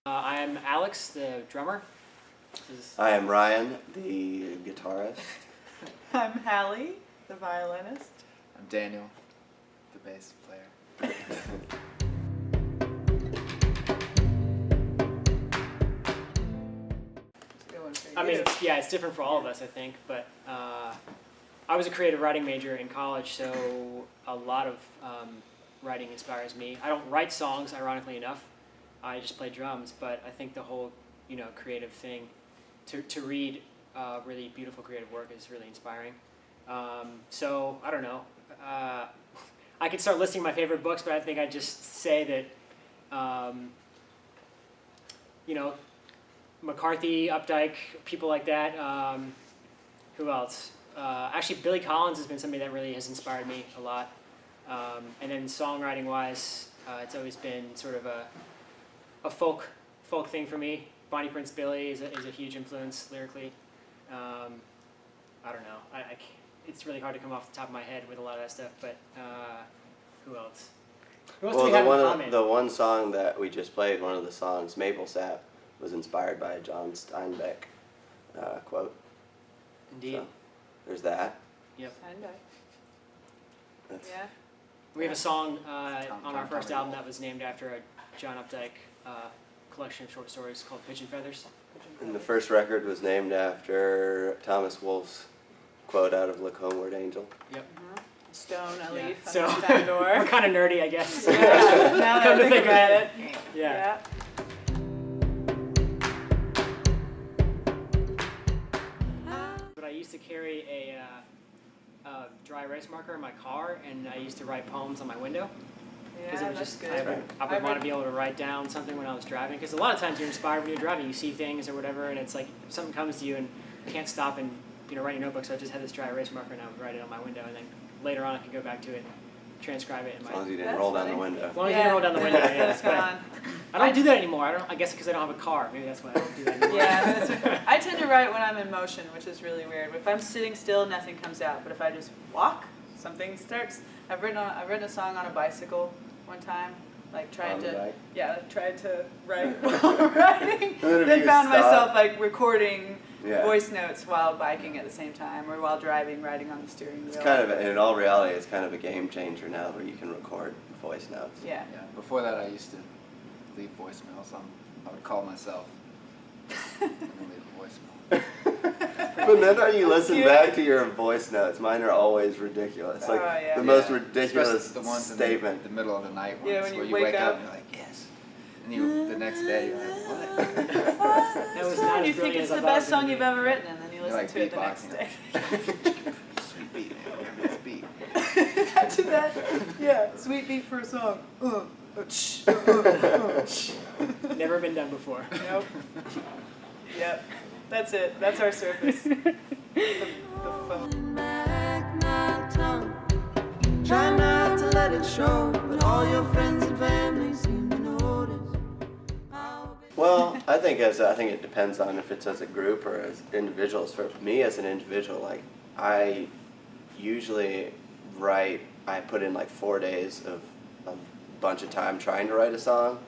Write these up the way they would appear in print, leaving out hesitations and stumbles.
I'm Alex, the drummer. I am Ryan, the guitarist. I'm Hallie, the violinist. I'm Daniel, the bass player. I mean, it's different for all of us, I think, but I was a creative writing major in college, so a lot of writing inspires me. I don't write songs, ironically enough. I just play drums, but I think the whole, creative thing, to read really beautiful creative work is really inspiring. So, I don't know. I could start listing my favorite books, but I think I'd just say that, McCarthy, Updike, people like that. Who else? Actually, Billy Collins has been somebody that really has inspired me a lot. And then songwriting-wise, it's always been sort of a folk thing for me. Bonnie Prince Billy is a huge influence lyrically. I don't know. It's really hard to come off the top of my head with a lot of that stuff. But who else? Who else do we have in common? The one song that we just played, one of the songs, Maple Sap, was inspired by a John Steinbeck quote. Indeed. So, there's that. Yep. Yeah. We have a song on our first album that was named after a John Updike collection of short stories called Pigeon Feathers. And the first record was named after Thomas Wolfe's quote out of Look Homeward, Angel. Yep. Stone, a leaf, So, on the front door. we're kind of nerdy, I guess. Yeah, now that I think about it. Yeah. But I used to carry a dry erase marker in my car, and I used to write poems on my window. Because it was that's just, good. I would want to be able to write down something when I was driving. Because a lot of times you're inspired when you're driving. You see things or whatever, and it's like something comes to you and you can't stop and write your notebook. So I just had this dry erase marker, and I would write it on my window, and then later on I could go back to it, transcribe it. As long as you didn't roll down the window. As long as you didn't roll down the window, That's gone. I don't do that anymore. I guess because I don't have a car. Maybe that's why I don't do that anymore. Yeah, I tend to write when I'm in motion, which is really weird. If I'm sitting still, nothing comes out. But if I just walk, something starts. I've written a song on a bicycle one time, like tried to write while riding. Then found myself like recording voice notes while biking at the same time, or while driving, riding on the steering wheel. It's kind of, in all reality, it's kind of a game changer now where you can record voice notes. Yeah. Before that, I used to leave voicemails. I would call myself and then leave a voicemail. But then when you listen back to your voice notes, mine are always ridiculous. Like the most ridiculous the ones statement. In the middle of the night ones, when where you you wake up and you're like, yes. And the next day you're like, what? That was not You as think brilliant it's as I the thought it best was song gonna you've be. ever written, and then you listen like to it the next beatboxing. day. Sweet beat, remember this beat. To that, sweet beat for a song. Never been done before. Nope. Yep. That's it. That's our surface. The phone. Try not to let it show, but all your friends and family seem to notice. Well, I think it depends on if it's as a group or as individuals. For me as an individual, like I usually write, I put in like 4 days of a bunch of time trying to write a song,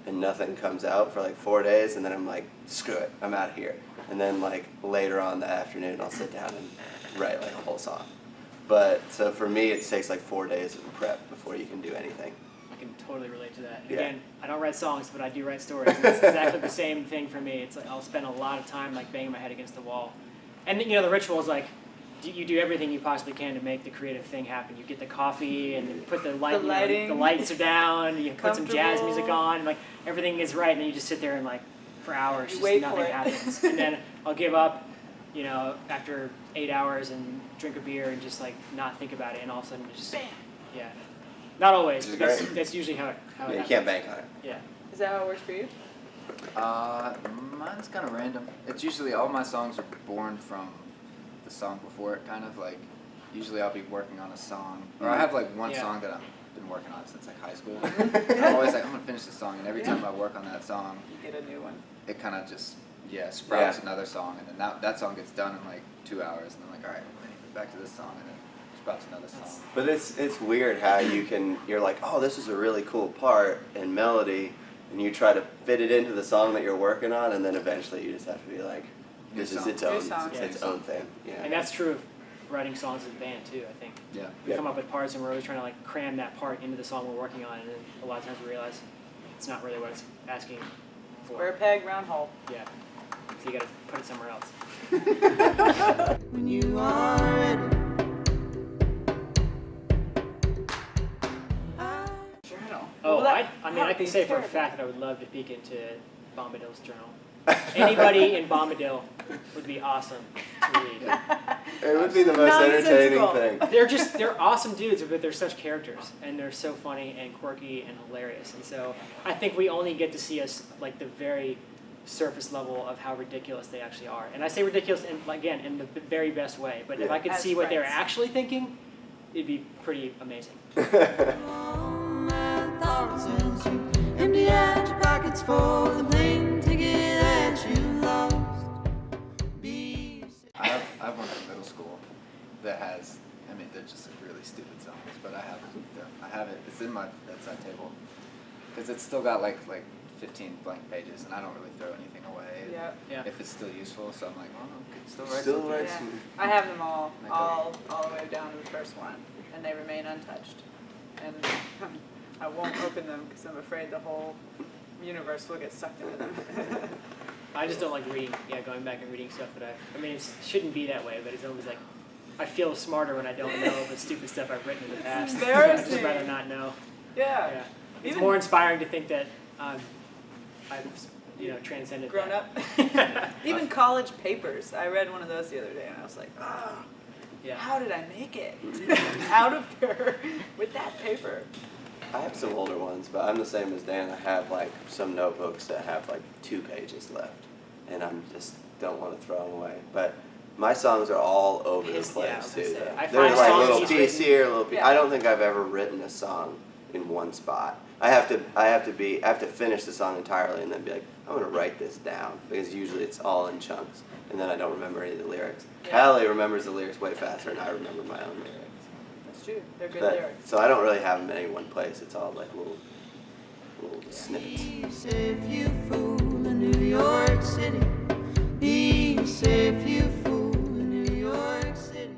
and nothing comes out for like 4 days, and then I'm like, screw it, I'm out of here. And then like later on the afternoon, I'll sit down and write like a whole song. But so for me, it takes like 4 days of prep before you can do anything. I can totally relate to that. And Yeah. again, I don't write songs, but I do write stories. And it's exactly the same thing for me. It's like I'll spend a lot of time like banging my head against the wall. And the ritual is like, you do everything you possibly can to make the creative thing happen. You get the coffee and you put the light, The lighting. the lights are down. You put some jazz Comfortable. music on, and like everything is right. And then you just sit there and like for hours, You just wait nothing for it. happens. And then I'll give up, after 8 hours and drink a beer and just like not think about it, and all of a sudden just Bam. yeah. Not always, Which but is great. that's usually how it You happens. can't bank on it. Yeah. Is that how it works for you? Mine's kind of random. It's usually all my songs are born from the song before it, kind of like. Usually I'll be working on a song, or I have like one song that I've been working on since like high school. I'm always like, I'm gonna finish this song, and every time I work on that song, You get a new one. it kind of just sprouts another song, and then that song gets done in like 2 hours, and I'm like, all right, I need to get back to this song, and then sprouts another song. But it's weird how you're like, oh, this is a really cool part and melody, and you try to fit it into the song that you're working on, and then eventually you just have to be like, this is its own, its own thing. Yeah. And that's true of writing songs as a band too, I think. Yeah. We come up with parts and we're always trying to like cram that part into the song we're working on, and then a lot of times we realize it's not really what it's asking for. Square peg, round hole. Yeah. So you gotta put it somewhere else. When you are ready. Journal. Oh, Well, that- I mean, that I can would say be for a terrible. fact that I would love to peek into Bombadil's journal. Anybody in Bombadil would be awesome to read. It would be the most entertaining Nonsensical. thing. They're awesome dudes, but they're such characters, and they're so funny and quirky and hilarious. And so I think we only get to see us like the very surface level of how ridiculous they actually are. And I say ridiculous, again, in the very best way. But if I could As see what they're friends. actually thinking, it'd be pretty amazing. All my thoughts as you empty out your pockets for the plane ticket that you lost. I have one from middle school that has, I mean, they're just really stupid songs, but I have it. It's in my bedside table because it's still got like 15 blank pages, and I don't really throw anything away. Yeah. Yeah. If it's still useful, so I'm like, oh, I could still write Still something. write Yeah. some. I have them all Like a- all the way down to the first one, and they remain untouched. And I won't open them because I'm afraid the whole universe will get sucked into them. I just don't like reading, going back and reading stuff that I mean, it shouldn't be that way, but it's always like, I feel smarter when I don't know the stupid stuff I've written in the past. So I'd just embarrassing. rather not know. Yeah. Yeah. It's Even- more inspiring to think that I've transcended Grown that. up. Even college papers. I read one of those the other day, and I was like, oh, Yeah. how did I make it out of there with that paper? I have some older ones, but I'm the same as Dan. I have like some notebooks that have like 2 pages left, and I'm just don't want to throw them away. But my songs are all over the I was place gonna too. say, I There's find like a songs little he's piece written- here, a little piece. Yeah. I don't think I've ever written a song in one spot. I have to finish the song entirely and then be like, I'm gonna write this down, because usually it's all in chunks, and then I don't remember any of the lyrics. Yeah. Hallie remembers the lyrics way faster than I remember my own lyrics. That's true. They're good But- lyrics. So I don't really have them in any one place. It's all like little snippets. Be safe, you fool, in New York City. Be safe, you fool, in New York City.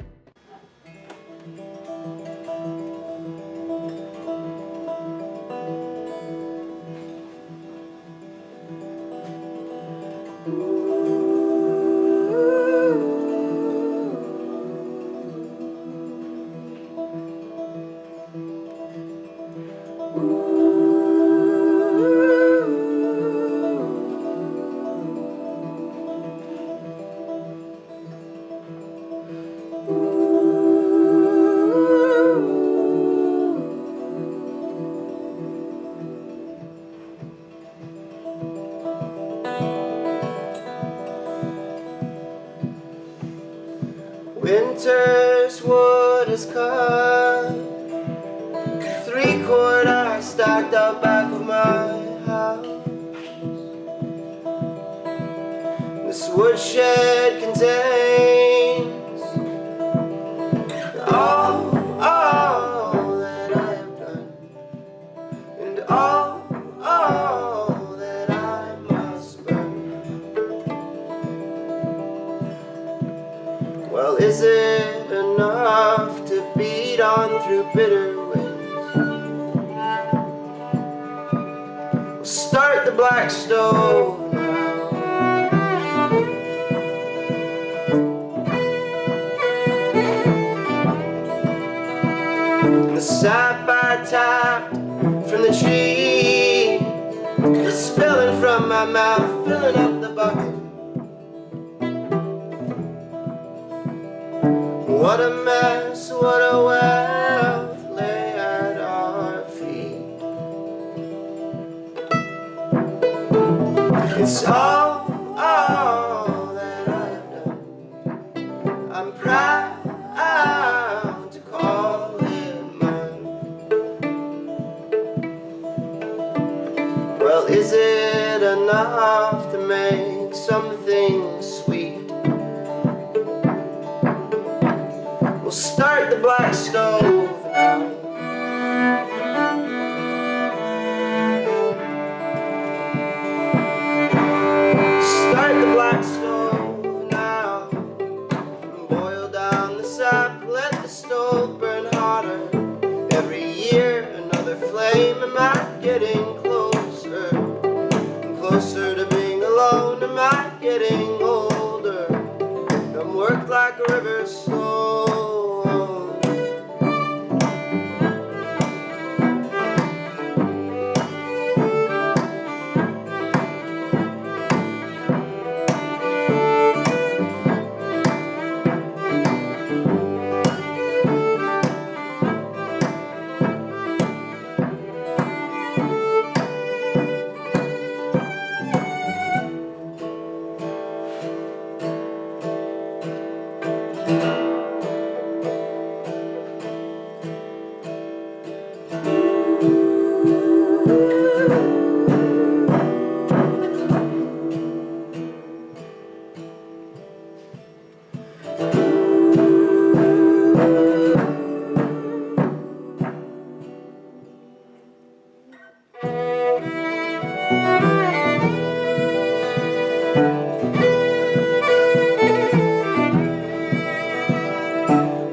Winter's wood is cut. 3/4 I stacked out back of my house. This woodshed contains all that I have done, and all that I must burn. Well, is it enough to beat on through bitter winds? We'll start the black stove now. The sap I tapped from the tree is spilling from my mouth, filling up the bucket. What a mess, what a wealth lay at our feet. It's all that I've done. I'm proud to call it mine. Well, is it enough to make something sweet? We'll start the black stove now. I getting closer and closer to being alone? Am I getting older? I'm worked like a river stone.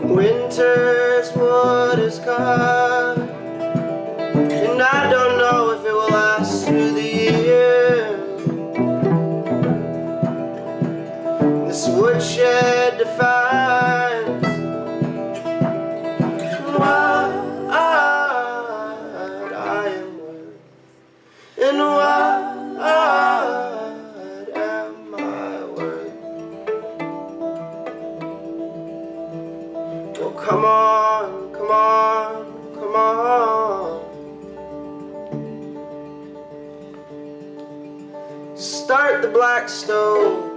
Winter's wood is gone, and I don't know if it will last through the year. This woodshed defines what I am worth, and what am I worth? Well, come on, come on, come on. Start the black stove.